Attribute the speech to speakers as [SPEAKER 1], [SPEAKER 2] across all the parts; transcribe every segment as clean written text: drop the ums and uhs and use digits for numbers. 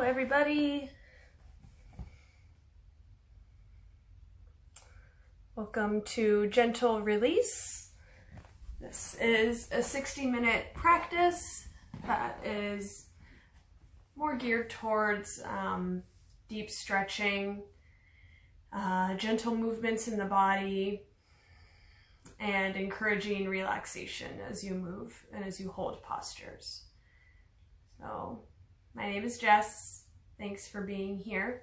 [SPEAKER 1] everybody. Welcome to Gentle Release. This is a 60-minute practice that is more geared towards deep stretching, gentle movements in the body, and encouraging relaxation as you move and as you hold postures. So, my name is Jess. Thanks for being here.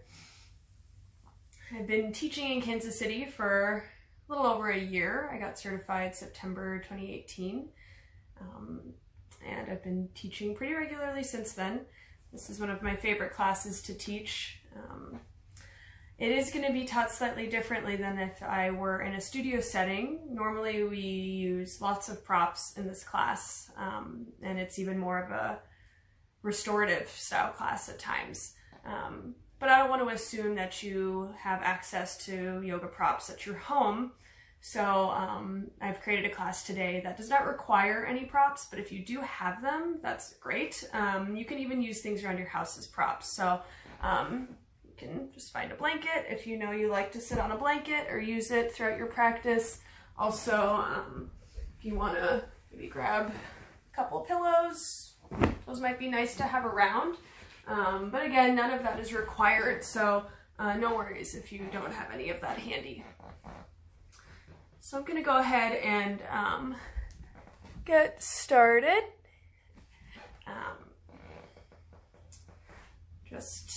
[SPEAKER 1] I've been teaching in Kansas City for a little over a year. I got certified September 2018, and I've been teaching pretty regularly since then. This is one of my favorite classes to teach. It is going to be taught slightly differently than if I were in a studio setting. Normally we use lots of props in this class, and it's even more of a restorative style class at times. But I don't want to assume that you have access to yoga props at your home. So I've created a class today that does not require any props, but if you do have them, that's great. You can even use things around your house as props. So you can just find a blanket if you know you like to sit on a blanket or use it throughout your practice. Also, if you want to maybe grab a couple of pillows, those might be nice to have around. But again, none of that is required, so no worries if you don't have any of that handy. So I'm going to go ahead and get started. Just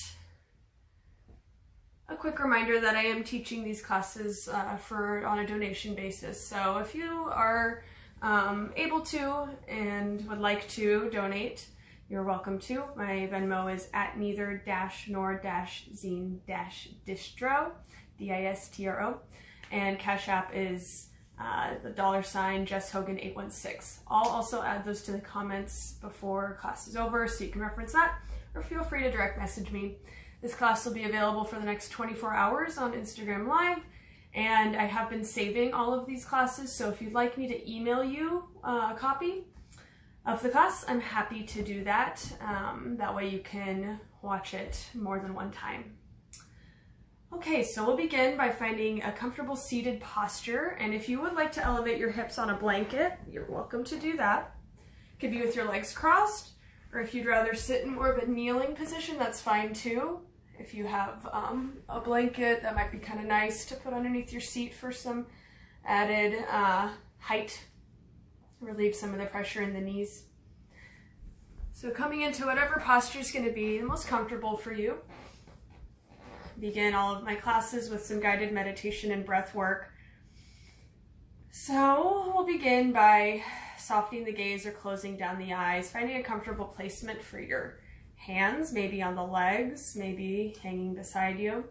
[SPEAKER 1] a quick reminder that I am teaching these classes on a donation basis. So if you are able to and would like to donate, you're welcome to. My Venmo is at neither-nor-zine-distro, D-I-S-T-R-O, and Cash App is the $ Jess Hogan 816. I'll also add those to the comments before class is over so you can reference that, or feel free to direct message me. This class will be available for the next 24 hours on Instagram Live, and I have been saving all of these classes, so if you'd like me to email you a copy of the class, I'm happy to do that. That way you can watch it more than one time. Okay, so we'll begin by finding a comfortable seated posture, and if you would like to elevate your hips on a blanket, you're welcome to do that. It could be with your legs crossed, or if you'd rather sit in more of a kneeling position, that's fine too. If you have a blanket, that might be kind of nice to put underneath your seat for some added height. Relieve some of the pressure in the knees. So coming into whatever posture is going to be the most comfortable for you. Begin all of my classes with some guided meditation and breath work. So we'll begin by softening the gaze or closing down the eyes, finding a comfortable placement for your hands, maybe on the legs, maybe hanging beside you.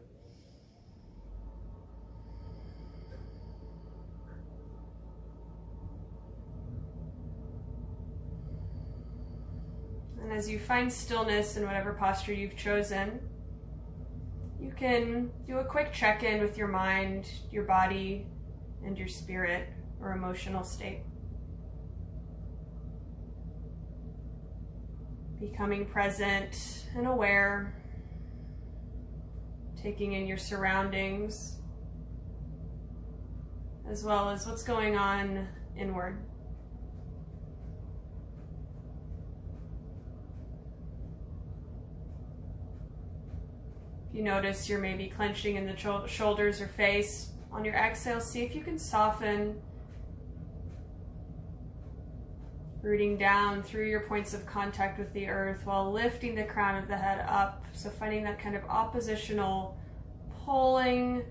[SPEAKER 1] And as you find stillness in whatever posture you've chosen, you can do a quick check-in with your mind, your body, and your spirit or emotional state. Becoming present and aware, taking in your surroundings, as well as what's going on inward. You notice you're maybe clenching in the shoulders or face. On your exhale, see if you can soften, rooting down through your points of contact with the earth while lifting the crown of the head up. So finding that kind of oppositional pulling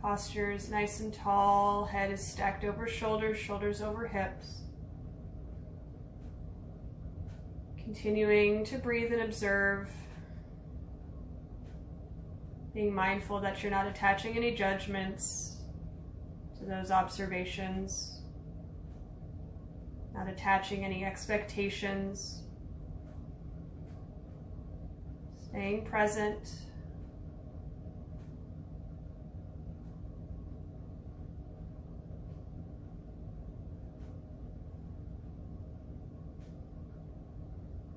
[SPEAKER 1] posture is nice and tall, head is stacked over shoulders, shoulders over hips. Continuing to breathe and observe, being mindful that you're not attaching any judgments to those observations, not attaching any expectations, staying present.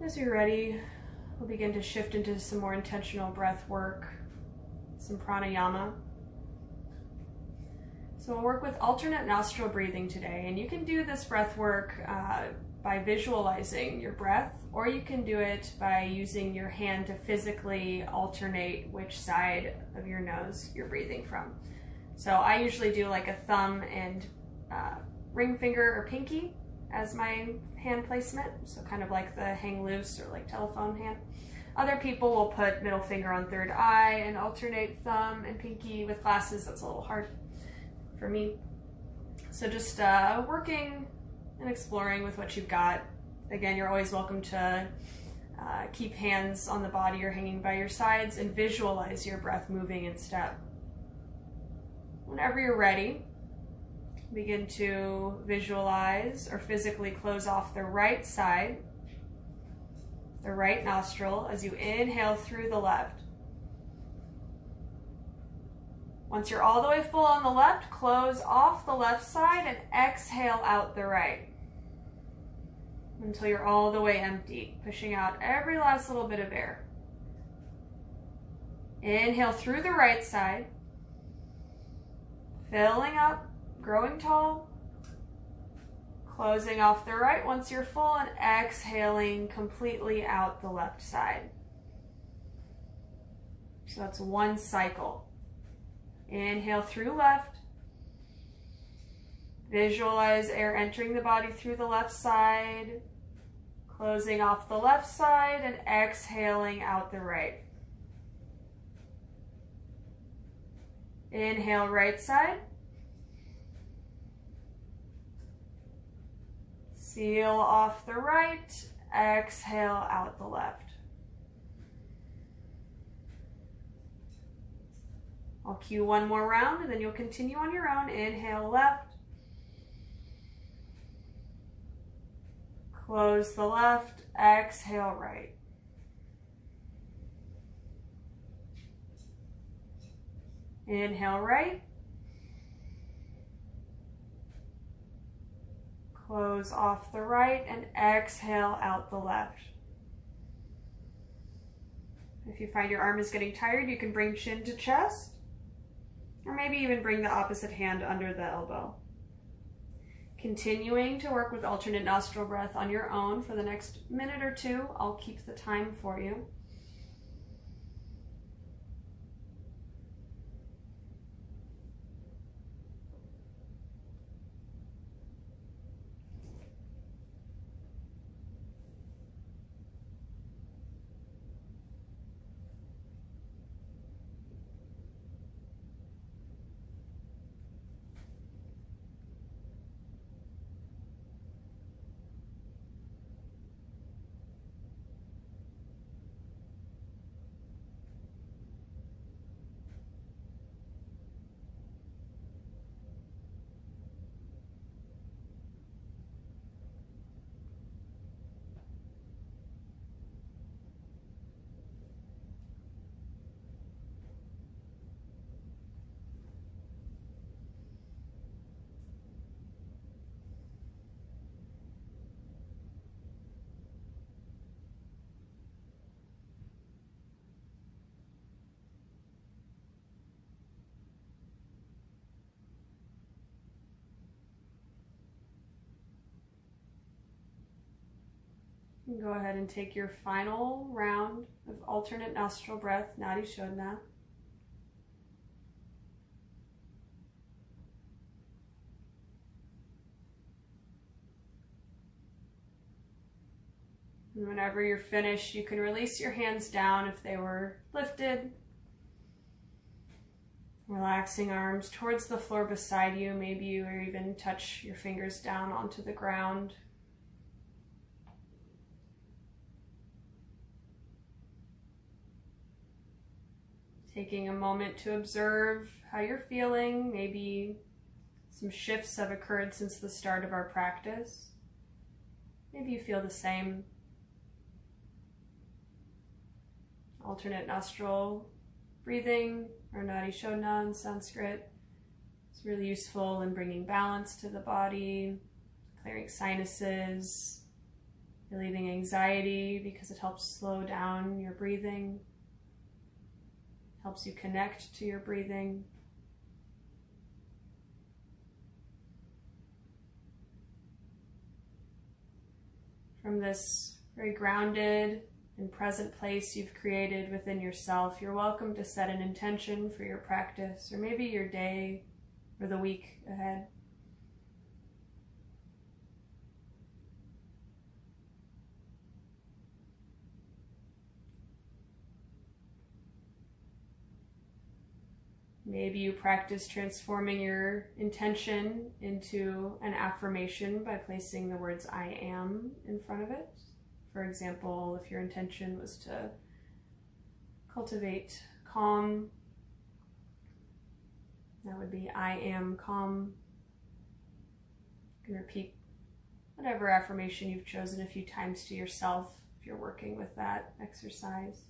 [SPEAKER 1] As you're ready, we'll begin to shift into some more intentional breath work, some pranayama. So we'll work with alternate nostril breathing today, and you can do this breath work by visualizing your breath, or you can do it by using your hand to physically alternate which side of your nose you're breathing from. So I usually do like a thumb and ring finger or pinky as my hand placement, so kind of like the hang loose or like telephone hand. Other people will put middle finger on third eye and alternate thumb and pinky. With glasses, that's a little hard for me. So just working and exploring with what you've got. Again, you're always welcome to keep hands on the body or hanging by your sides and visualize your breath moving in step. Whenever you're ready, begin to visualize or physically close off the right side, the right nostril, as you inhale through the left. Once you're all the way full on the left, close off the left side and exhale out the right until you're all the way empty, pushing out every last little bit of air. Inhale through the right side, filling up, growing tall, closing off the right once you're full, and exhaling completely out the left side. So that's one cycle. Inhale through left. Visualize air entering the body through the left side, closing off the left side, and exhaling out the right. Inhale, right side. Seal off the right, exhale out the left. I'll cue one more round and then you'll continue on your own. Inhale left. Close the left, exhale right. Inhale right. Close off the right and exhale out the left. If you find your arm is getting tired, you can bring chin to chest, or maybe even bring the opposite hand under the elbow. Continuing to work with alternate nostril breath on your own for the next minute or two. I'll keep the time for you. And go ahead and take your final round of alternate nostril breath, Nadi Shodhana. And whenever you're finished, you can release your hands down if they were lifted. Relaxing arms towards the floor beside you. Maybe you or even touch your fingers down onto the ground. Taking a moment to observe how you're feeling. Maybe some shifts have occurred since the start of our practice. Maybe you feel the same. Alternate nostril breathing, or Nadi Shodhana in Sanskrit. It's really useful in bringing balance to the body, clearing sinuses, relieving anxiety because it helps slow down your breathing, helps you connect to your breathing. From this very grounded and present place you've created within yourself, you're welcome to set an intention for your practice, or maybe your day or the week ahead. Maybe you practice transforming your intention into an affirmation by placing the words "I am" in front of it. For example, if your intention was to cultivate calm, that would be "I am calm." You can repeat whatever affirmation you've chosen a few times to yourself if you're working with that exercise.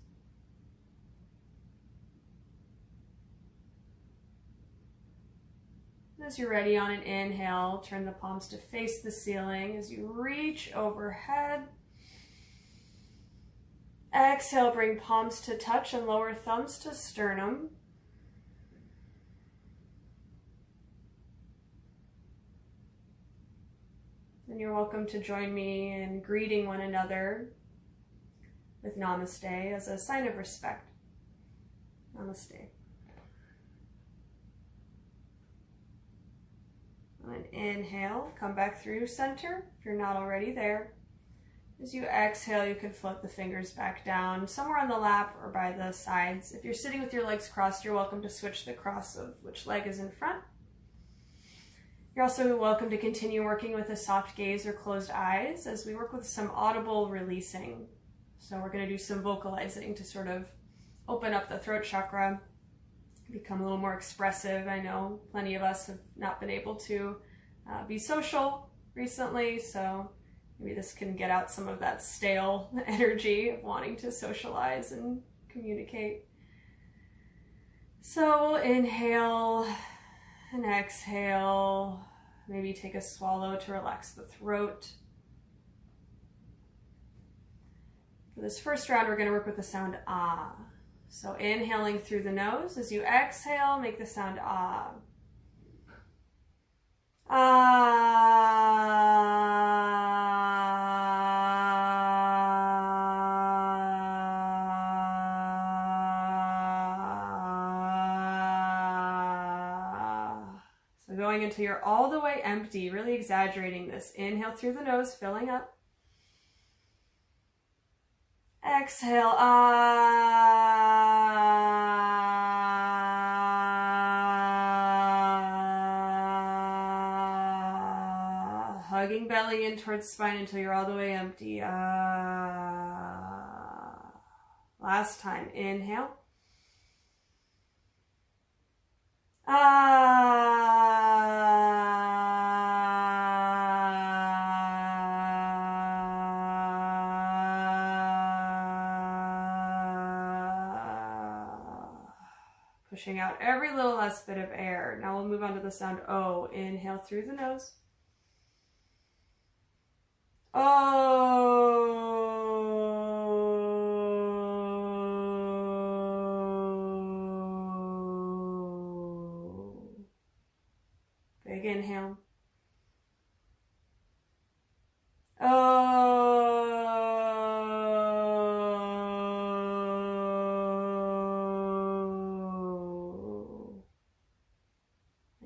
[SPEAKER 1] As you're ready, on an inhale, turn the palms to face the ceiling as you reach overhead. Exhale, bring palms to touch and lower thumbs to sternum. And you're welcome to join me in greeting one another with Namaste as a sign of respect. Namaste. On an inhale, come back through center if you're not already there. As you exhale, you can float the fingers back down somewhere on the lap or by the sides. If you're sitting with your legs crossed, you're welcome to switch the cross of which leg is in front. You're also welcome to continue working with a soft gaze or closed eyes as we work with some audible releasing. So we're going to do some vocalizing to sort of open up the throat chakra, become a little more expressive. I know plenty of us have not been able to be social recently, so maybe this can get out some of that stale energy of wanting to socialize and communicate. So inhale and exhale. Maybe take a swallow to relax the throat. For this first round, we're going to work with the sound ah. So inhaling through the nose. As you exhale, make the sound ah. Ah. So going until you're all the way empty, really exaggerating this. Inhale through the nose, filling up. Exhale, ah. Hugging belly in towards spine until you're all the way empty. Ah. Last time, inhale. Pushing out every little last bit of air. Now we'll move on to the sound O. Inhale through the nose. Oh. Big inhale. Oh.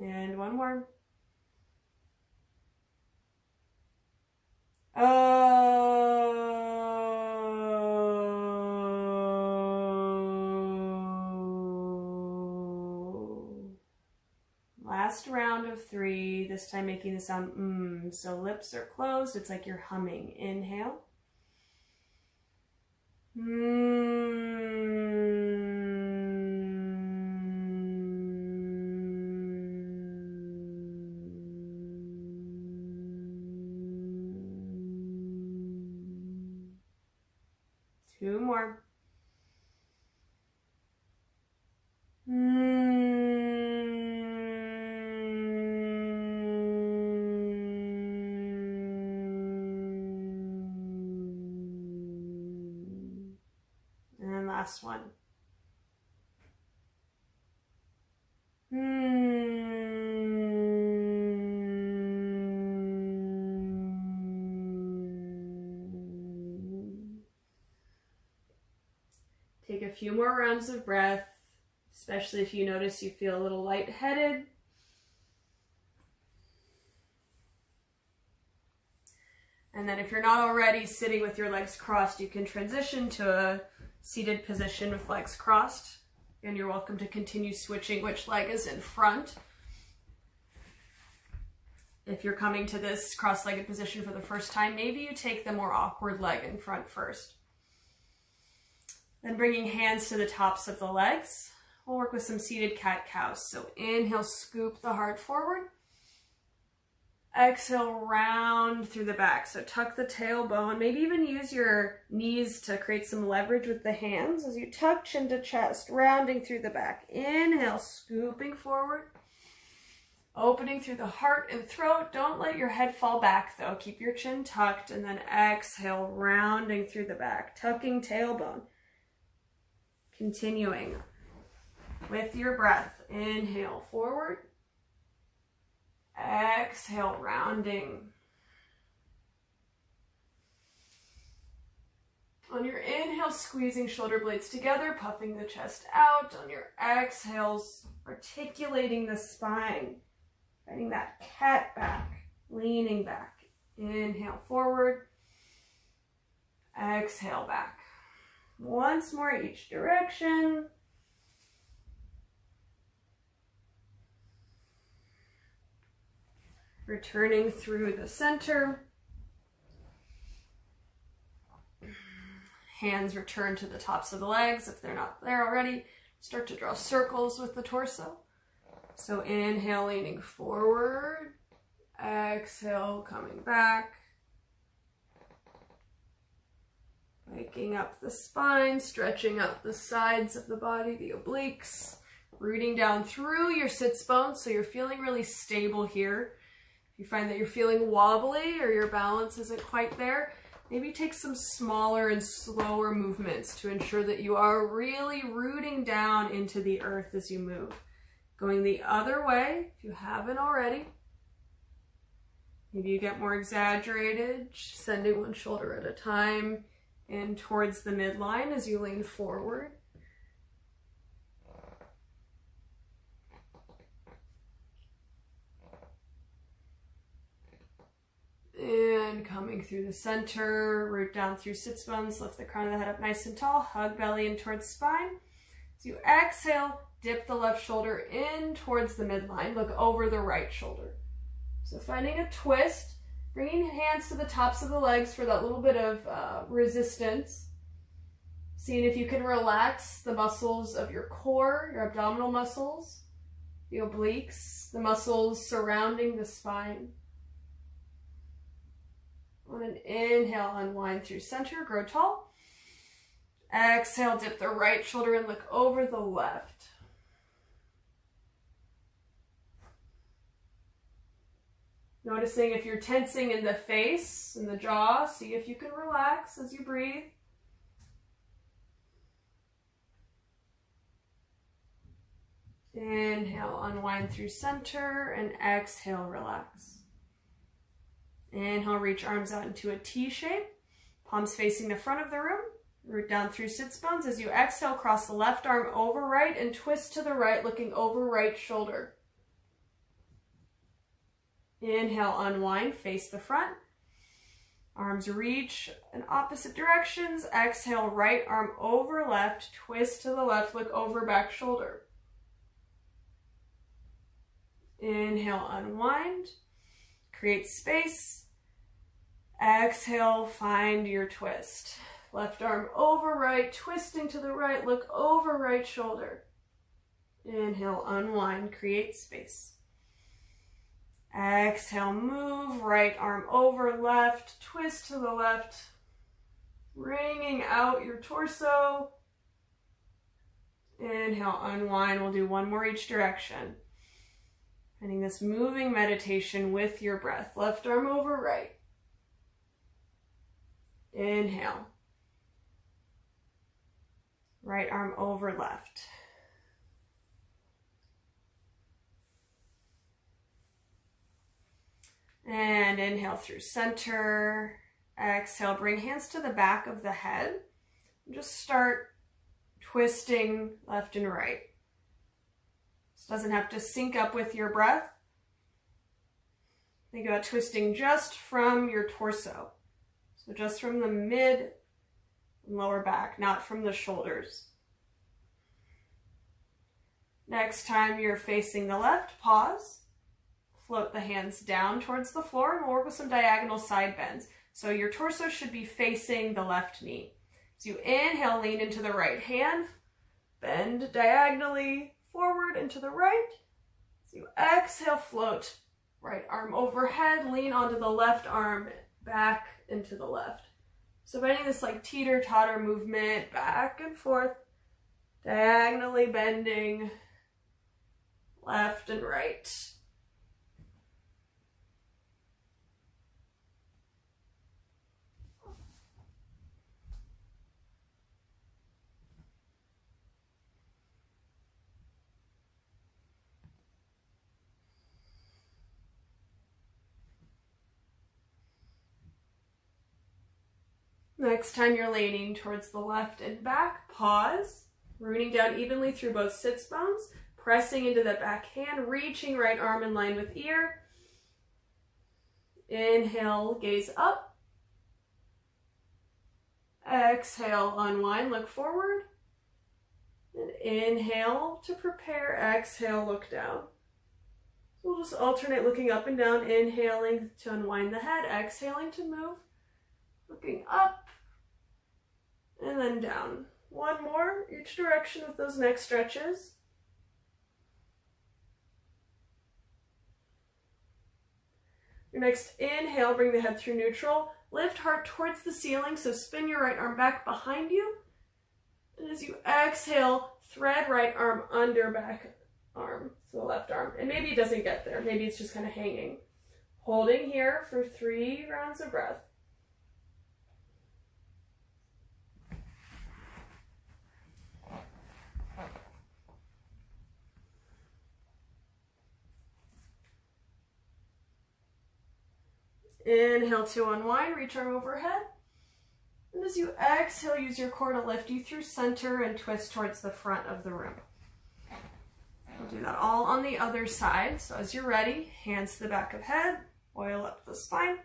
[SPEAKER 1] And one more. Oh. Last round of 3, this time making the sound mm. So lips are closed, it's like you're humming. Inhale. Two more. last one. Take a few more rounds of breath, especially if you notice you feel a little lightheaded. And then if you're not already sitting with your legs crossed, you can transition to a seated position with legs crossed. And you're welcome to continue switching which leg is in front. If you're coming to this cross-legged position for the first time, maybe you take the more awkward leg in front first. Then bringing hands to the tops of the legs, we'll work with some seated cat-cows. So inhale, scoop the heart forward. Exhale, round through the back. So tuck the tailbone, maybe even use your knees to create some leverage with the hands as you tuck chin to chest, rounding through the back. Inhale, scooping forward, opening through the heart and throat. Don't let your head fall back though. Keep your chin tucked, and then exhale, rounding through the back, tucking tailbone. Continuing with your breath. Inhale, forward. Exhale, rounding. On your inhale, squeezing shoulder blades together, puffing the chest out. On your exhales, articulating the spine, finding that cat back, leaning back. Inhale, forward. Exhale, back. Once more each direction. Returning through the center. Hands return to the tops of the legs if they're not there already. Start to draw circles with the torso. So inhale, leaning forward. Exhale, coming back. Waking up the spine, stretching out the sides of the body, the obliques. Rooting down through your sits bones so you're feeling really stable here. If you find that you're feeling wobbly or your balance isn't quite there, maybe take some smaller and slower movements to ensure that you are really rooting down into the earth as you move. Going the other way, if you haven't already. Maybe you get more exaggerated, sending one shoulder at a time in towards the midline as you lean forward. And coming through the center, root down through sits bones, lift the crown of the head up nice and tall, hug belly in towards spine. As you exhale, dip the left shoulder in towards the midline, look over the right shoulder. So finding a twist, bringing hands to the tops of the legs for that little bit of resistance. Seeing if you can relax the muscles of your core, your abdominal muscles, the obliques, the muscles surrounding the spine. On an inhale, unwind through center, grow tall. Exhale, dip the right shoulder and look over the left. Noticing if you're tensing in the face and the jaw, see if you can relax as you breathe. Inhale, unwind through center, and exhale, relax. Inhale, reach arms out into a T shape, palms facing the front of the room. Root down through sits bones. As you exhale, cross the left arm over right and twist to the right, looking over right shoulder. Inhale, unwind, face the front. Arms reach in opposite directions. Exhale, right arm over left, twist to the left, look over back shoulder. Inhale, unwind, create space. Exhale, find your twist. Left arm over right, twisting to the right, look over right shoulder. Inhale, unwind, create space. Exhale, move, right arm over left, twist to the left, wringing out your torso. Inhale, unwind, we'll do one more each direction. Finding this moving meditation with your breath. Left arm over right. Inhale. right arm over left. And inhale through center. Exhale, bring hands to the back of the head. Just start twisting left and right. This doesn't have to sync up with your breath. Think about twisting just from your torso. So just from the mid and lower back, not from the shoulders. Next time you're facing the left, pause. Float the hands down towards the floor and we'll work with some diagonal side bends. So your torso should be facing the left knee. So you inhale, lean into the right hand, bend diagonally forward into the right. So you exhale, float. Right arm overhead, lean onto the left arm, back into the left. So finding this like teeter-totter movement, back and forth, diagonally bending left and right. Next time you're leaning towards the left and back, pause, rooting down evenly through both sits bones, pressing into the back hand, reaching right arm in line with ear. Inhale, gaze up. Exhale, unwind, look forward. And inhale to prepare, exhale, look down. So we'll just alternate looking up and down, inhaling to unwind the head, exhaling to move, looking up, and then down. One more, each direction with those neck stretches. Your next inhale, bring the head through neutral. Lift heart towards the ceiling, so spin your right arm back behind you. And as you exhale, thread right arm under back arm, so the left arm. And maybe it doesn't get there, maybe it's just kind of hanging. Holding here for 3 rounds of breath. Inhale to unwind, reach arm overhead. And as you exhale, use your core to lift you through center and twist towards the front of the room. We'll do that all on the other side. So as you're ready, hands to the back of head, oil up the spine.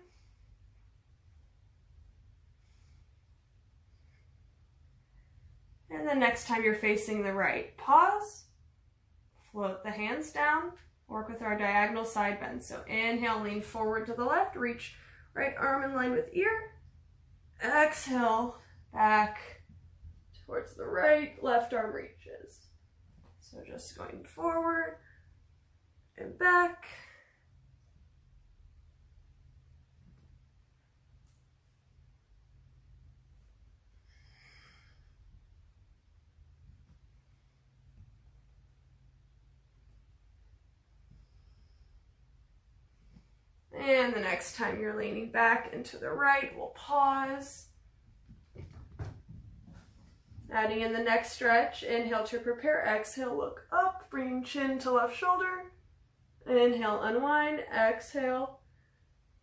[SPEAKER 1] And then next time you're facing the right, pause, float the hands down, work with our diagonal side bend. So inhale, lean forward to the left, reach right arm in line with ear. Exhale, back towards the right, left arm reaches. So just going forward and back. And the next time you're leaning back and to the right, we'll pause. Adding in the next stretch, inhale to prepare, exhale, look up, bringing chin to left shoulder. Inhale, unwind, exhale,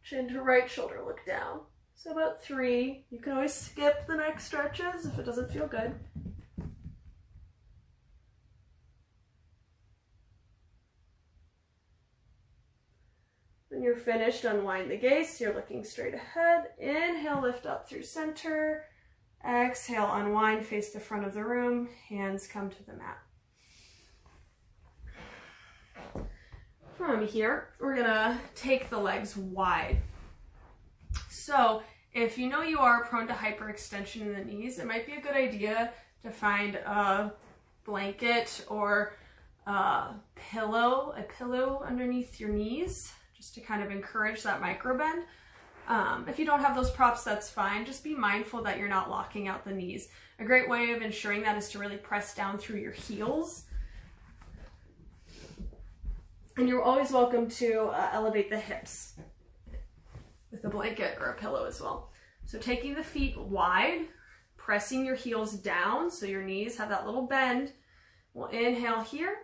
[SPEAKER 1] chin to right shoulder, look down. So about 3. You can always skip the next stretches if it doesn't feel good. When you're finished, unwind the gaze. So you're looking straight ahead. Inhale, lift up through center. Exhale, unwind, face the front of the room. Hands come to the mat. From here, we're gonna take the legs wide. So if you know you are prone to hyperextension in the knees, it might be a good idea to find a blanket or a pillow underneath your knees, just to kind of encourage that micro bend. If you don't have those props, that's fine. Just be mindful that you're not locking out the knees. A great way of ensuring that is to really press down through your heels. And you're always welcome to elevate the hips with a blanket or a pillow as well. So taking the feet wide, pressing your heels down so your knees have that little bend. We'll inhale here,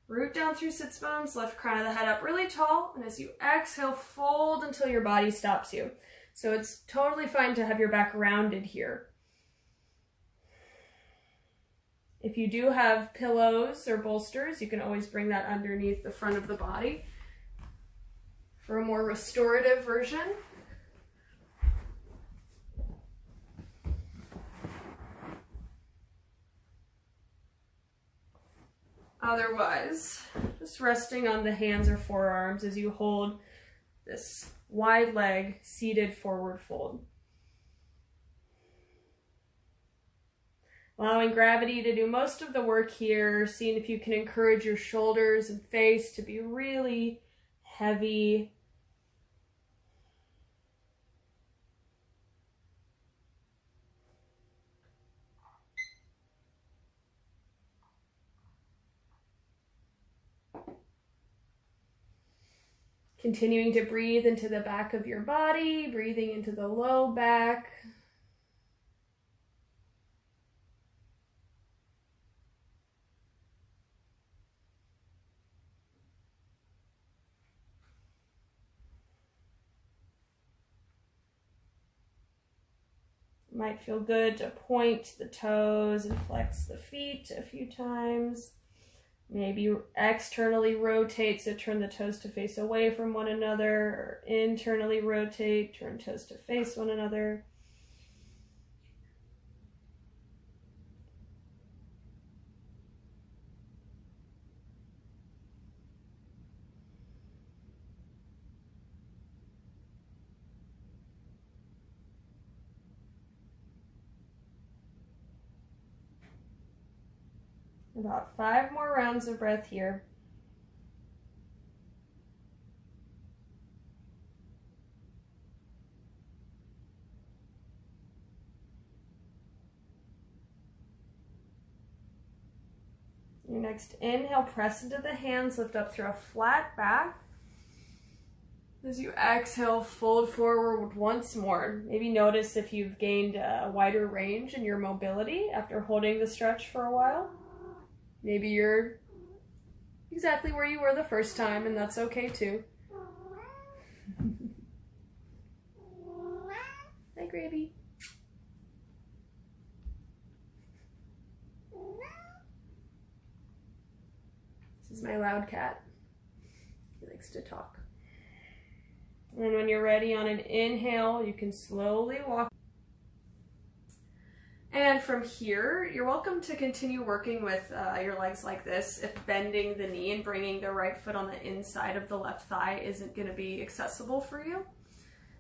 [SPEAKER 1] root down through sits bones, lift crown of the head up really tall, and as you exhale, fold until your body stops you. So it's totally fine to have your back rounded here. If you do have pillows or bolsters, you can always bring that underneath the front of the body for a more restorative version. Otherwise, just resting on the hands or forearms as you hold this wide leg seated forward fold. Allowing gravity to do most of the work here, seeing if you can encourage your shoulders and face to be really heavy. Continuing to breathe into the back of your body, breathing into the low back. Might feel good to point the toes and flex the feet a few times. Maybe externally rotate, so turn the toes to face away from one another, or internally rotate, turn toes to face one another. About 5 more rounds of breath here. Your next inhale, press into the hands, lift up through a flat back. As you exhale, fold forward once more. Maybe notice if you've gained a wider range in your mobility after holding the stretch for a while. Maybe you're exactly where you were the first time, and that's okay too. Hi, Gravy. This is my loud cat. He likes to talk. And when you're ready, on an inhale, you can slowly walk. And from here, you're welcome to continue working with your legs like this if bending the knee and bringing the right foot on the inside of the left thigh isn't going to be accessible for you.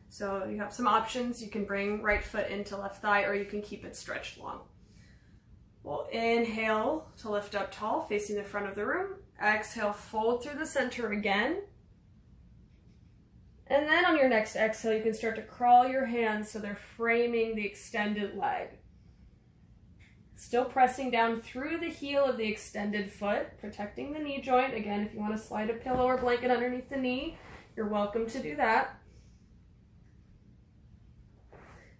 [SPEAKER 1] So you have some options. You can bring right foot into left thigh, or you can keep it stretched long. We'll inhale to lift up tall, facing the front of the room. Exhale, fold through the center again. And then on your next exhale, you can start to crawl your hands so they're framing the extended leg. Still pressing down through the heel of the extended foot, protecting the knee joint. Again, if you want to slide a pillow or blanket underneath the knee, you're welcome to do that.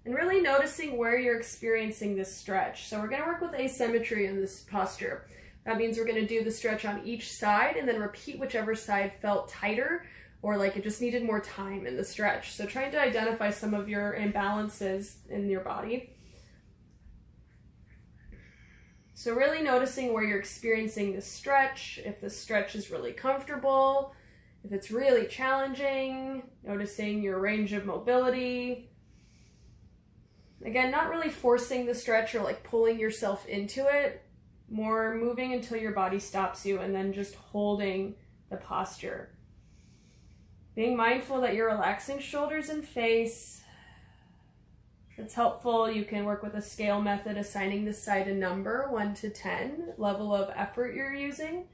[SPEAKER 1] And really noticing where you're experiencing this stretch. So we're going to work with asymmetry in this posture. That means we're going to do the stretch on each side and then repeat whichever side felt tighter or like it just needed more time in the stretch. So trying to identify some of your imbalances in your body. So really noticing where you're experiencing the stretch, if the stretch is really comfortable, if it's really challenging, noticing your range of mobility. Again, not really forcing the stretch or like pulling yourself into it, more moving until your body stops you and then just holding the posture. Being mindful that you're relaxing shoulders and face. If it's helpful, you can work with a scale method, assigning this side a number, 1 to 10, level of effort you're using.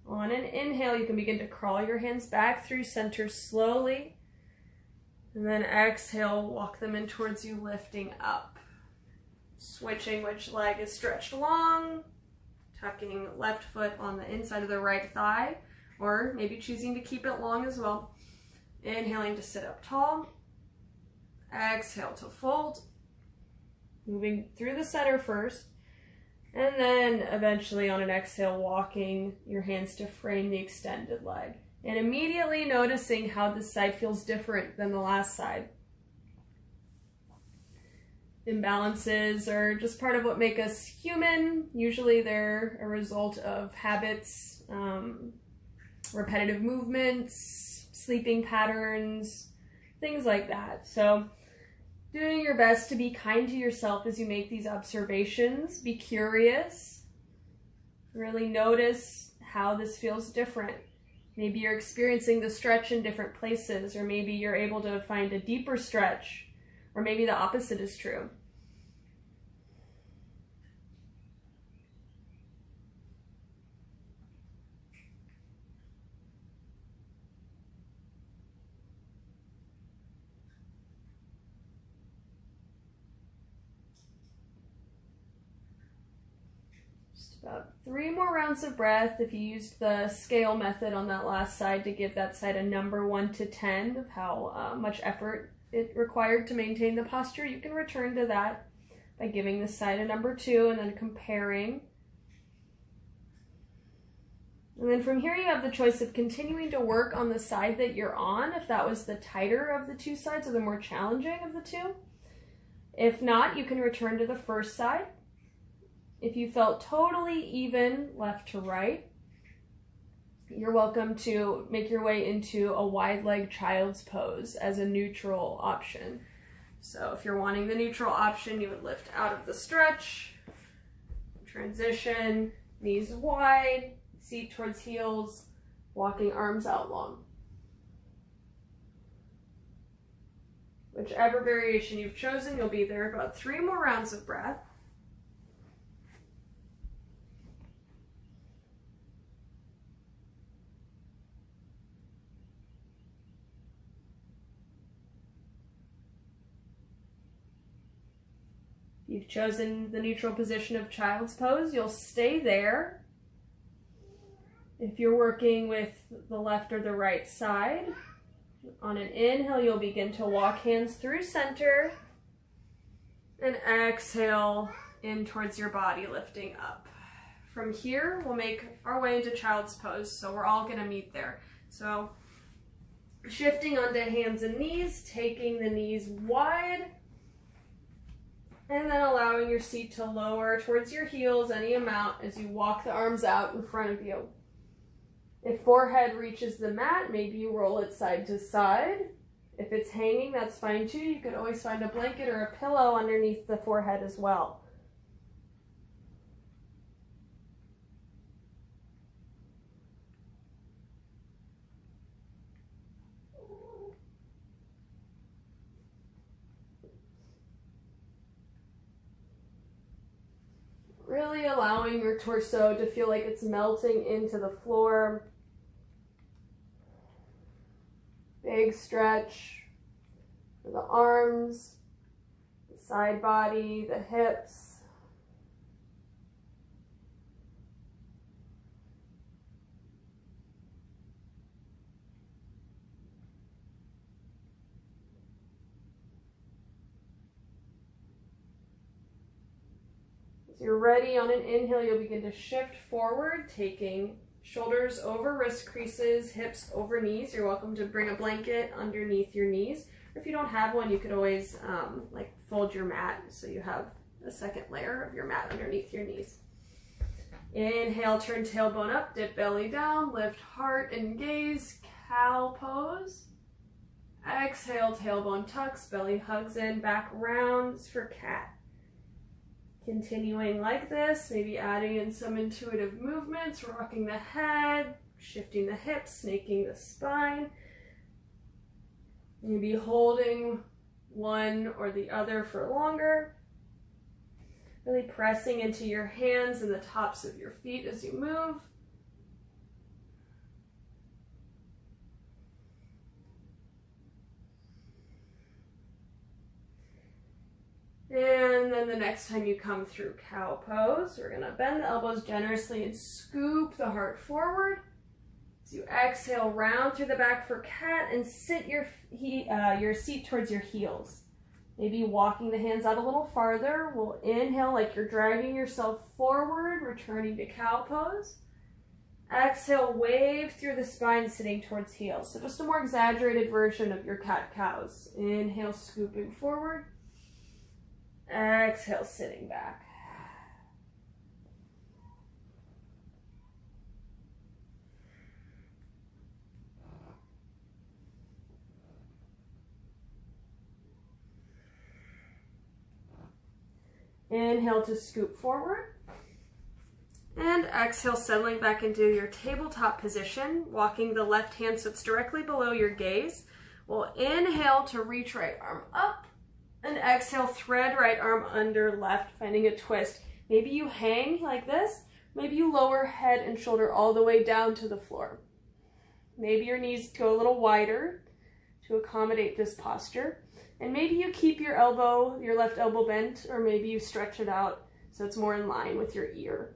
[SPEAKER 1] On an inhale, you can begin to crawl your hands back through center slowly. And then exhale, walk them in towards you, lifting up. Switching which leg is stretched long. tucking left foot on the inside of the right thigh, or maybe choosing to keep it long as well. Inhaling to sit up tall. Exhale to fold. Moving through the center first, and then eventually on an exhale, walking your hands to frame the extended leg. And immediately noticing how this side feels different than the last side. Imbalances are just part of what make us human. Usually they're a result of habits, repetitive movements, sleeping patterns, things like that. So doing your best to be kind to yourself as you make these observations. Be curious. Really notice how this feels different. Maybe you're experiencing the stretch in different places, or maybe you're able to find a deeper stretch, or maybe the opposite is true. About 3 more rounds of breath. If you used the scale method on that last side to give that side a number 1 to 10 of how much effort it required to maintain the posture, you can return to that by giving this side a number 2 and then comparing. And then from here you have the choice of continuing to work on the side that you're on, if that was the tighter of the 2 sides or the more challenging of the 2. If not, you can return to the first side. If you felt totally even left to right, you're welcome to make your way into a wide leg child's pose as a neutral option. So if you're wanting the neutral option, you would lift out of the stretch, transition, knees wide, seat towards heels, walking arms out long. Whichever variation you've chosen, you'll be there about 3 more rounds of breath. You've chosen the neutral position of child's pose, you'll stay there. If you're working with the left or the right side, on an inhale, you'll begin to walk hands through center, and exhale in towards your body, lifting up. From here, we'll make our way into child's pose, so we're all gonna meet there. So shifting onto hands and knees, taking the knees wide, and then allowing your seat to lower towards your heels any amount as you walk the arms out in front of you. If forehead reaches the mat, maybe you roll it side to side. If it's hanging, that's fine too. You could always find a blanket or a pillow underneath the forehead as well. Really allowing your torso to feel like it's melting into the floor. Big stretch for the arms, the side body, the hips. As you're ready, on an inhale, you'll begin to shift forward, taking shoulders over wrist creases, hips over knees. You're welcome to bring a blanket underneath your knees. Or if you don't have one, you could always fold your mat so you have a second layer of your mat underneath your knees. Inhale, turn tailbone up, dip belly down, lift heart and gaze, cow pose. Exhale, tailbone tucks, belly hugs in, back rounds for cat. Continuing like this, maybe adding in some intuitive movements, rocking the head, shifting the hips, snaking the spine. Maybe holding one or the other for longer. Really pressing into your hands and the tops of your feet as you move. And And then the next time you come through cow pose, we're gonna bend the elbows generously and scoop the heart forward. As you exhale, round through the back for cat and sit your seat towards your heels. Maybe walking the hands out a little farther. We'll inhale like you're dragging yourself forward, returning to cow pose. Exhale, wave through the spine, sitting towards heels. So just a more exaggerated version of your cat-cows. Inhale, scooping forward. Exhale, sitting back. Inhale to scoop forward. And exhale, settling back into your tabletop position, walking the left hand so it's directly below your gaze. We'll inhale to reach right arm up, and exhale, thread right arm under left, finding a twist. Maybe you hang like this. Maybe you lower head and shoulder all the way down to the floor. Maybe your knees go a little wider to accommodate this posture. And maybe you keep your left elbow bent, or maybe you stretch it out so it's more in line with your ear.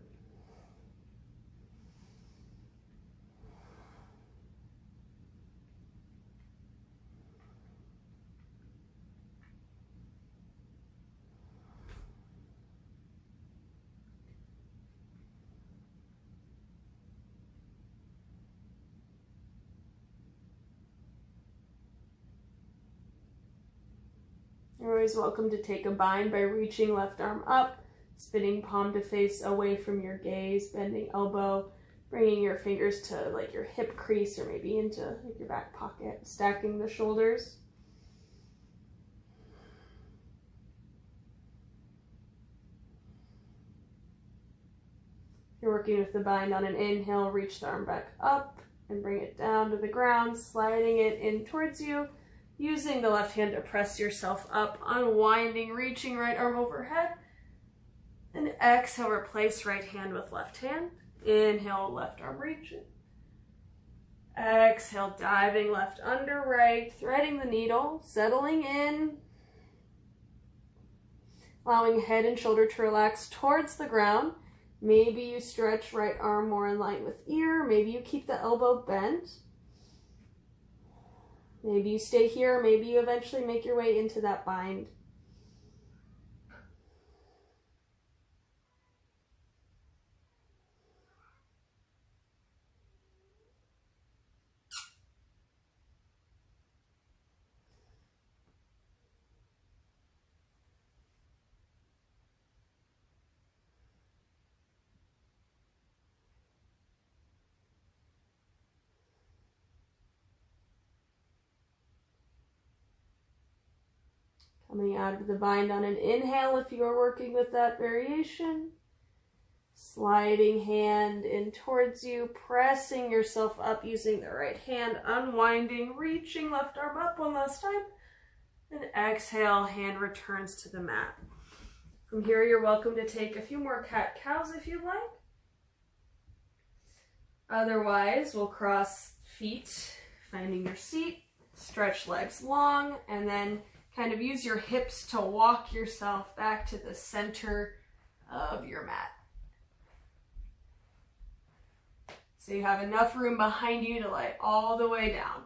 [SPEAKER 1] You're always welcome to take a bind by reaching left arm up, spinning palm to face away from your gaze, bending elbow, bringing your fingers to like your hip crease or maybe into like your back pocket, stacking the shoulders. If you're working with the bind on an inhale, reach the arm back up and bring it down to the ground, sliding it in towards you. Using the left hand to press yourself up, unwinding, reaching right arm overhead. And exhale, replace right hand with left hand. Inhale, left arm reaching. Exhale, diving left under right, threading the needle, settling in. Allowing head and shoulder to relax towards the ground. Maybe you stretch right arm more in line with ear. Maybe you keep the elbow bent. Maybe you stay here, maybe you eventually make your way into that bind. Coming out of the bind on an inhale if you are working with that variation. Sliding hand in towards you, pressing yourself up using the right hand, unwinding, reaching left arm up one last time. And exhale, hand returns to the mat. From here, you're welcome to take a few more cat-cows if you'd like. Otherwise, we'll cross feet, finding your seat, stretch legs long, and then kind of use your hips to walk yourself back to the center of your mat. So you have enough room behind you to lay all the way down.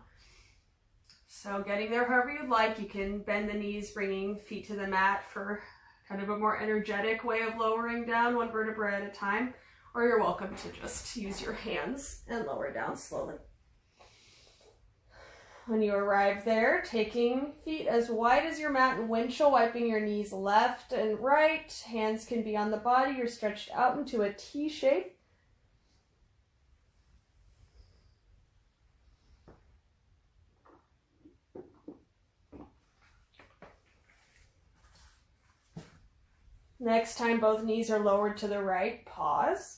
[SPEAKER 1] So getting there however you'd like, you can bend the knees, bringing feet to the mat for kind of a more energetic way of lowering down one vertebra at a time, or you're welcome to just use your hands and lower down slowly. When you arrive there, taking feet as wide as your mat and windshield, wiping your knees left and right. Hands can be on the body. You're stretched out into a T shape. Next time both knees are lowered to the right, pause.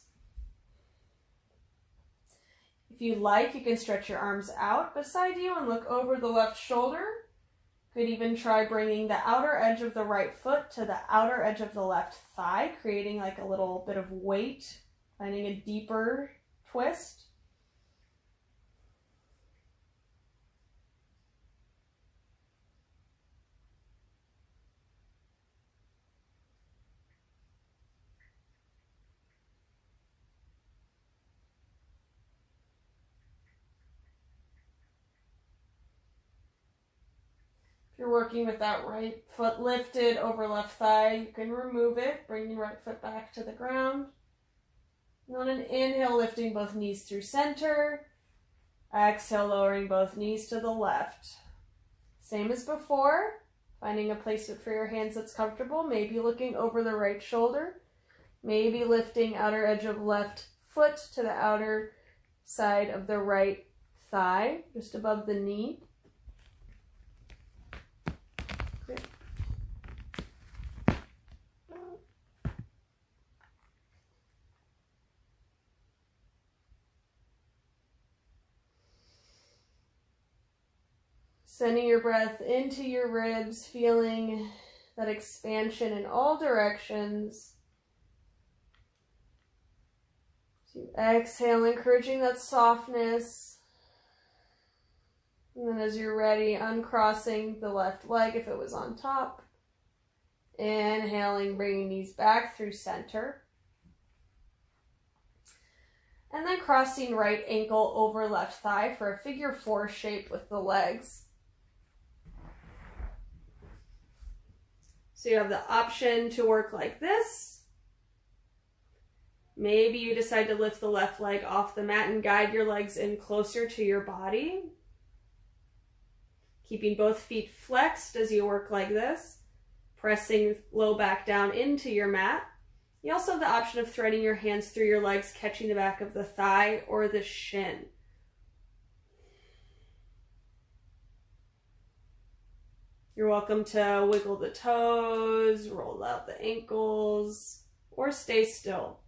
[SPEAKER 1] If you like, you can stretch your arms out beside you and look over the left shoulder. Could even try bringing the outer edge of the right foot to the outer edge of the left thigh, creating like a little bit of weight, finding a deeper twist. you're working with that right foot lifted over left thigh, you can remove it, bring your right foot back to the ground. And on an inhale, lifting both knees through center. Exhale, lowering both knees to the left. Same as before, finding a placement for your hands that's comfortable, maybe looking over the right shoulder, maybe lifting outer edge of left foot to the outer side of the right thigh, just above the knee. Great. Sending your breath into your ribs, feeling that expansion in all directions. So exhale, encouraging that softness. And then as you're ready, uncrossing the left leg if it was on top. Inhaling, bringing knees back through center. And then crossing right ankle over left thigh for a figure 4 shape with the legs. So you have the option to work like this. Maybe you decide to lift the left leg off the mat and guide your legs in closer to your body. Keeping both feet flexed as you work like this. Pressing low back down into your mat. You also have the option of threading your hands through your legs, catching the back of the thigh or the shin. You're welcome to wiggle the toes, roll out the ankles, or stay still.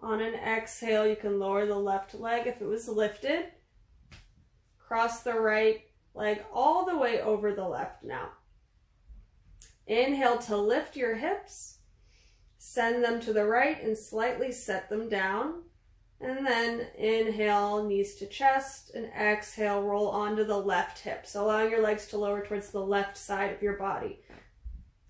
[SPEAKER 1] On an exhale, you can lower the left leg if it was lifted. Cross the right leg all the way over the left now. Inhale to lift your hips. Send them to the right and slightly set them down. And then inhale, knees to chest, and exhale, roll onto the left hip. So allowing your legs to lower towards the left side of your body.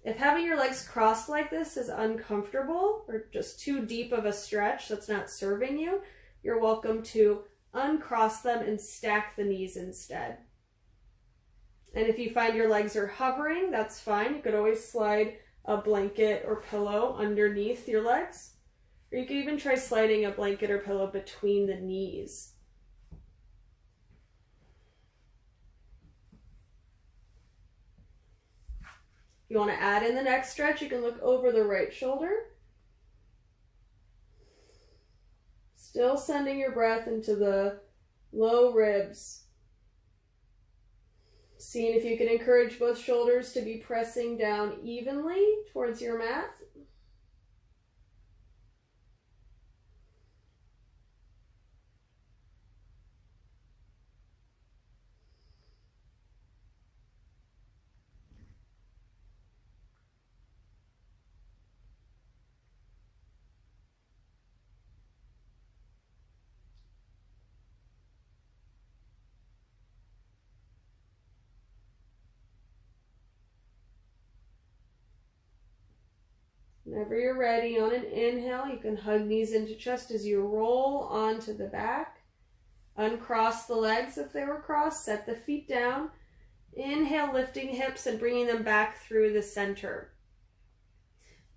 [SPEAKER 1] If having your legs crossed like this is uncomfortable or just too deep of a stretch that's not serving you, you're welcome to uncross them and stack the knees instead. And if you find your legs are hovering, that's fine. You could always slide a blanket or pillow underneath your legs. Or you could even try sliding a blanket or pillow between the knees. If you want to add in the next stretch, you can look over the right shoulder. Still sending your breath into the low ribs. Seeing if you can encourage both shoulders to be pressing down evenly towards your mat. Whenever you're ready, on an inhale, you can hug knees into chest as you roll onto the back. Uncross the legs if they were crossed, set the feet down. Inhale, lifting hips and bringing them back through the center.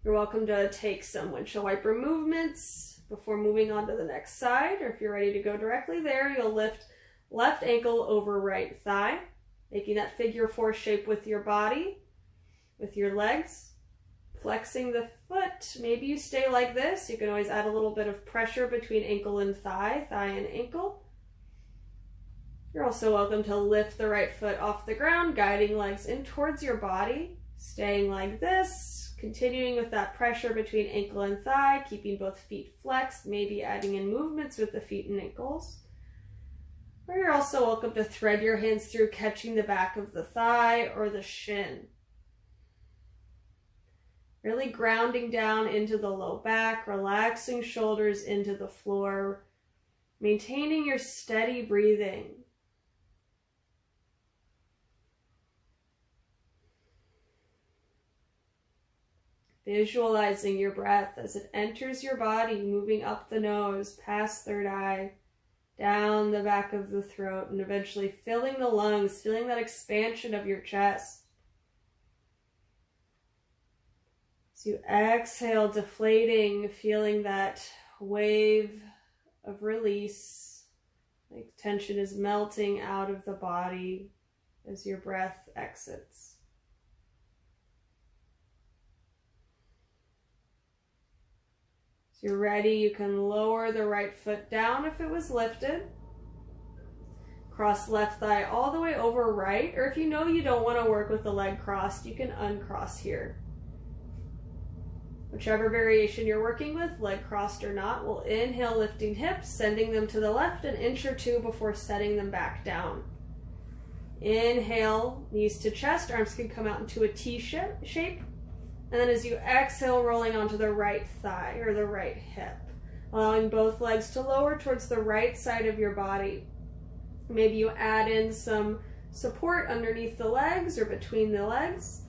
[SPEAKER 1] You're welcome to take some windshield wiper movements before moving on to the next side, or if you're ready to go directly there, you'll lift left ankle over right thigh, making that figure 4 shape with your body, with your legs. Flexing the foot. Maybe you stay like this. You can always add a little bit of pressure between ankle and thigh, thigh and ankle. You're also welcome to lift the right foot off the ground, guiding legs in towards your body. Staying like this. Continuing with that pressure between ankle and thigh, keeping both feet flexed, maybe adding in movements with the feet and ankles. Or you're also welcome to thread your hands through, catching the back of the thigh or the shin. Really grounding down into the low back, relaxing shoulders into the floor, maintaining your steady breathing. Visualizing your breath as it enters your body, moving up the nose, past third eye, down the back of the throat, and eventually filling the lungs, feeling that expansion of your chest. As you exhale, deflating, feeling that wave of release, like tension is melting out of the body as your breath exits. If you're ready, you can lower the right foot down if it was lifted. Cross left thigh all the way over right, or if you know you don't want to work with the leg crossed, you can uncross here. Whichever variation you're working with, leg crossed or not, we'll inhale, lifting hips, sending them to the left an inch or two before setting them back down. Inhale, knees to chest, arms can come out into a T shape. And then as you exhale, rolling onto the right thigh or the right hip, allowing both legs to lower towards the right side of your body. Maybe you add in some support underneath the legs or between the legs.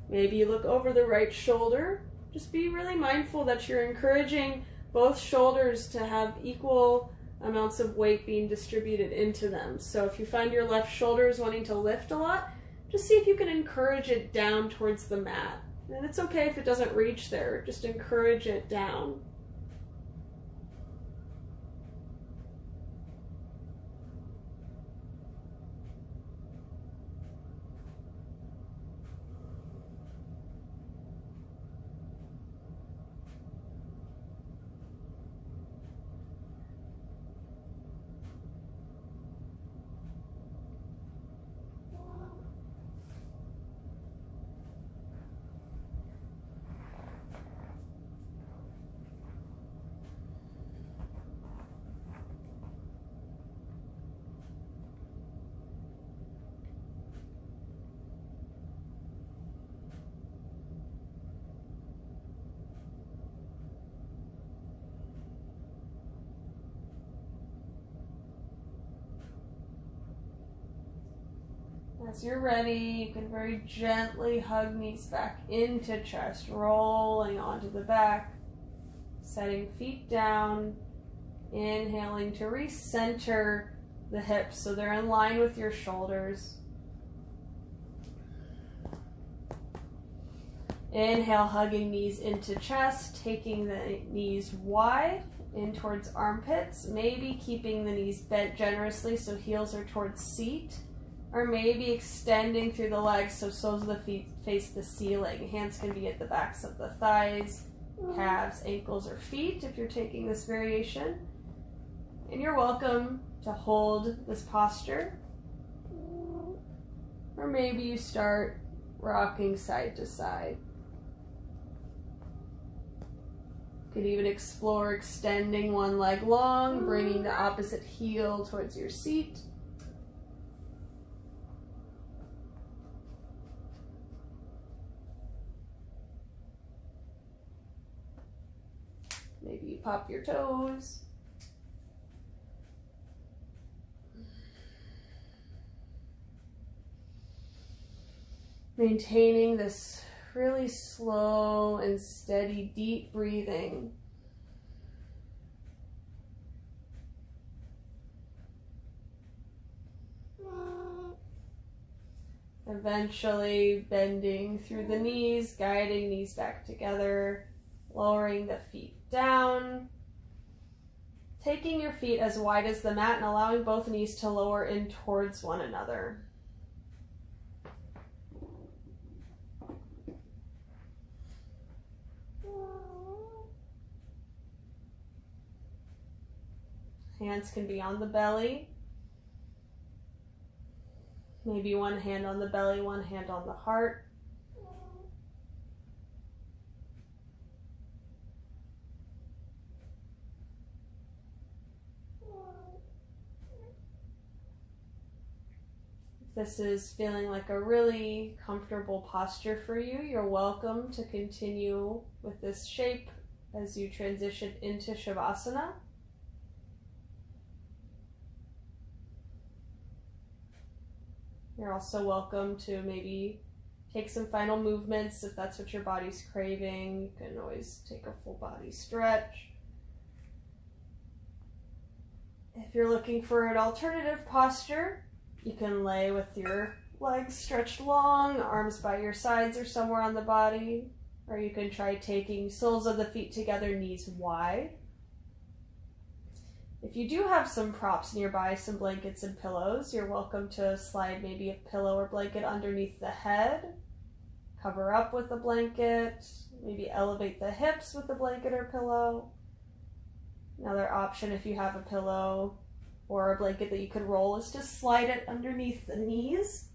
[SPEAKER 1] Maybe you look over the right shoulder. Just be really mindful that you're encouraging both shoulders to have equal amounts of weight being distributed into them. So if you find your left shoulder is wanting to lift a lot, just see if you can encourage it down towards the mat. And it's okay if it doesn't reach there, just encourage it down. As you're ready, you can very gently hug knees back into chest, rolling onto the back, setting feet down, inhaling to recenter the hips so they're in line with your shoulders. Inhale, hugging knees into chest, taking the knees wide in towards armpits, maybe keeping the knees bent generously so heels are towards seat. Or maybe extending through the legs so soles of the feet face the ceiling. Hands can be at the backs of the thighs, calves, ankles, or feet if you're taking this variation. And you're welcome to hold this posture. Or maybe you start rocking side to side. You could even explore extending one leg long, bringing the opposite heel towards your seat. Maybe you pop your toes. Maintaining this really slow and steady, deep breathing. Eventually bending through the knees, guiding knees back together, lowering the feet down, taking your feet as wide as the mat and allowing both knees to lower in towards one another. Hands can be on the belly. Maybe one hand on the belly, one hand on the heart. this is feeling like a really comfortable posture for you, you're welcome to continue with this shape as you transition into Shavasana. You're also welcome to maybe take some final movements if that's what your body's craving. You can always take a full body stretch. If you're looking for an alternative posture, you can lay with your legs stretched long, arms by your sides or somewhere on the body, or you can try taking soles of the feet together, knees wide. If you do have some props nearby, some blankets and pillows, you're welcome to slide maybe a pillow or blanket underneath the head, cover up with a blanket, maybe elevate the hips with a blanket or pillow. Another option, if you have a pillow or a blanket that you could roll, is to slide it underneath the knees.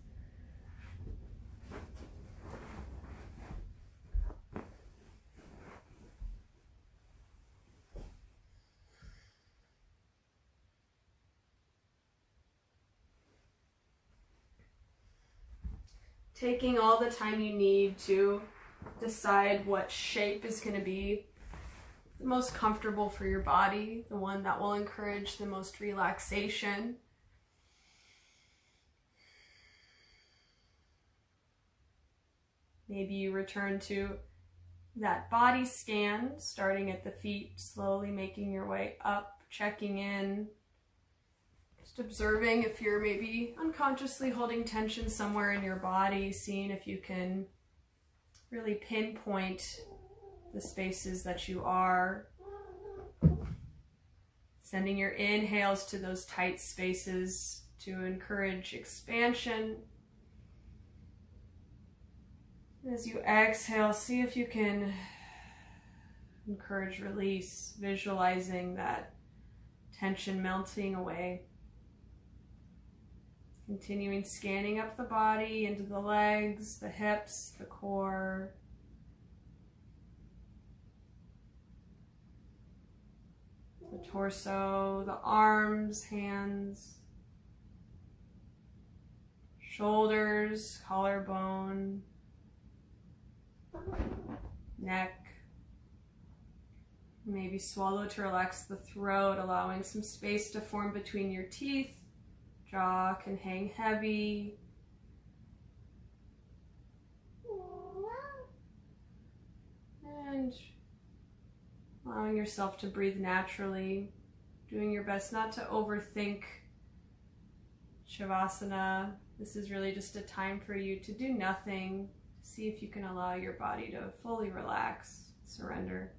[SPEAKER 1] Taking all the time you need to decide what shape is going to be the most comfortable for your body, the one that will encourage the most relaxation. Maybe you return to that body scan, starting at the feet, slowly making your way up, checking in, just observing if you're maybe unconsciously holding tension somewhere in your body, seeing if you can really pinpoint the spaces that you are. Sending your inhales to those tight spaces to encourage expansion. As you exhale, see if you can encourage release, visualizing that tension melting away. Continuing scanning up the body, into the legs, the hips, the core. The torso, the arms, hands, shoulders, collarbone, neck. Maybe swallow to relax the throat, allowing some space to form between your teeth. Jaw can hang heavy. And allowing yourself to breathe naturally, doing your best not to overthink Shavasana. This is really just a time for you to do nothing, to see if you can allow your body to fully relax, surrender.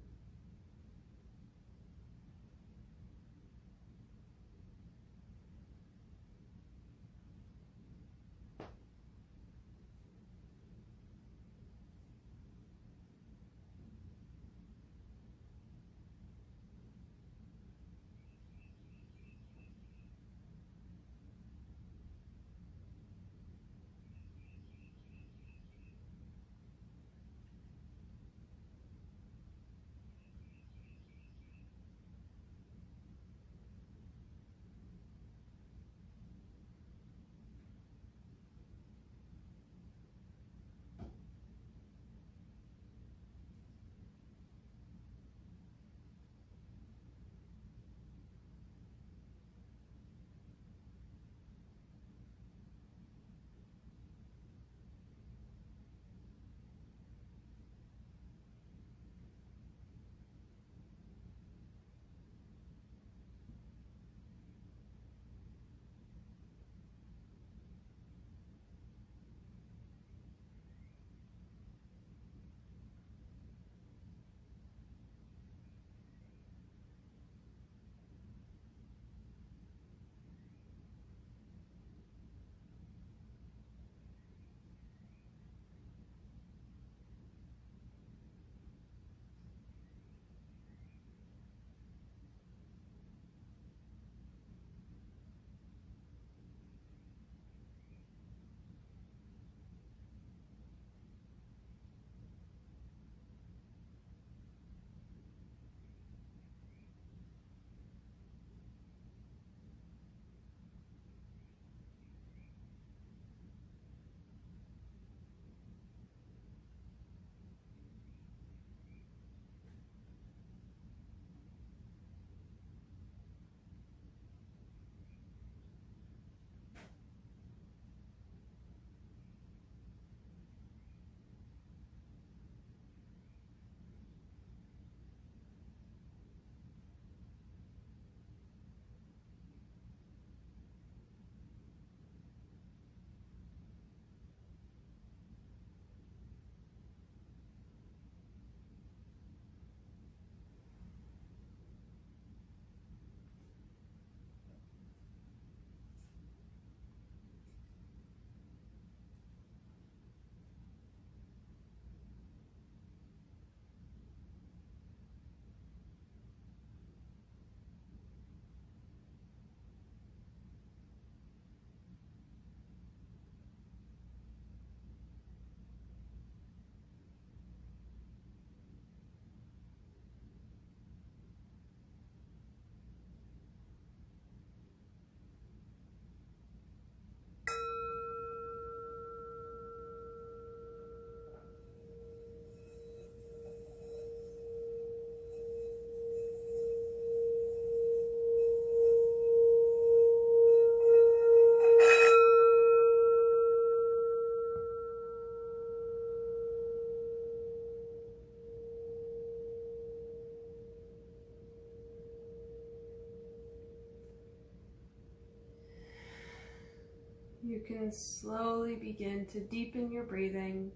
[SPEAKER 1] can slowly begin to deepen your breathing.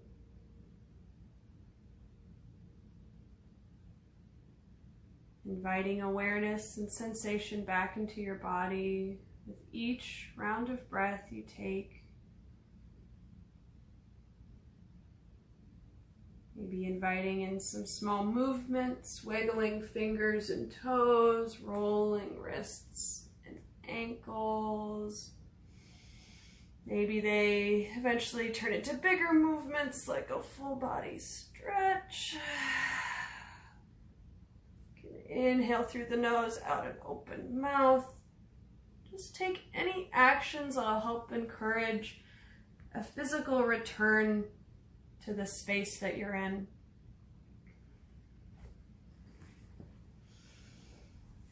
[SPEAKER 1] Inviting awareness and sensation back into your body with each round of breath you take. Maybe inviting in some small movements, wiggling fingers and toes, rolling wrists and ankles. Maybe they eventually turn into bigger movements like a full body stretch. You can inhale through the nose, out an open mouth. Just take any actions that'll help encourage a physical return to the space that you're in.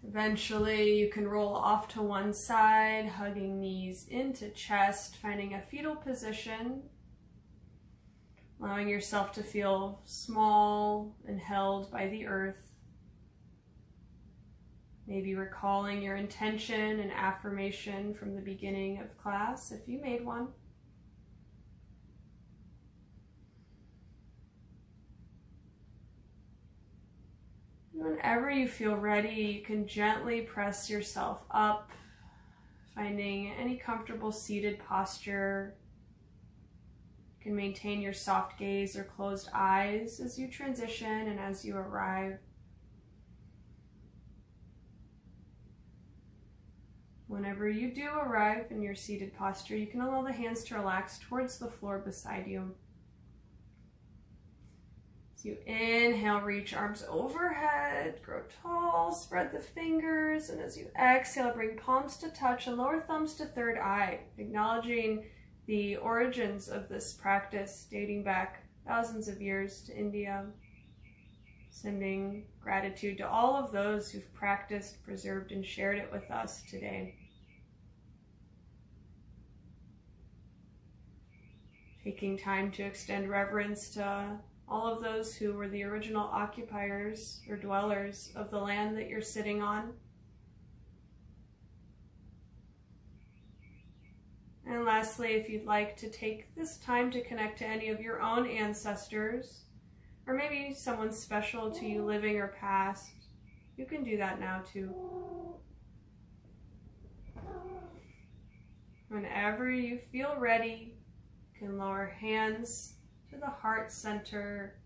[SPEAKER 1] Eventually, you can roll off to one side, hugging knees into chest, finding a fetal position, allowing yourself to feel small and held by the earth. Maybe recalling your intention and affirmation from the beginning of class, if you made one. Whenever you feel ready, you can gently press yourself up, finding any comfortable seated posture. You can maintain your soft gaze or closed eyes as you transition and as you arrive. Whenever you do arrive in your seated posture, you can allow the hands to relax towards the floor beside you. As you inhale, reach arms overhead, grow tall, spread the fingers, and as you exhale, bring palms to touch and lower thumbs to third eye, acknowledging the origins of this practice dating back thousands of years to India. Sending gratitude to all of those who've practiced, preserved, and shared it with us today. Taking time to extend reverence to all of those who were the original occupiers or dwellers of the land that you're sitting on. And lastly, if you'd like to take this time to connect to any of your own ancestors, or maybe someone special to you living or past, you can do that now too. Whenever you feel ready, you can lower hands to the heart center,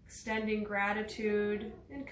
[SPEAKER 1] extending gratitude and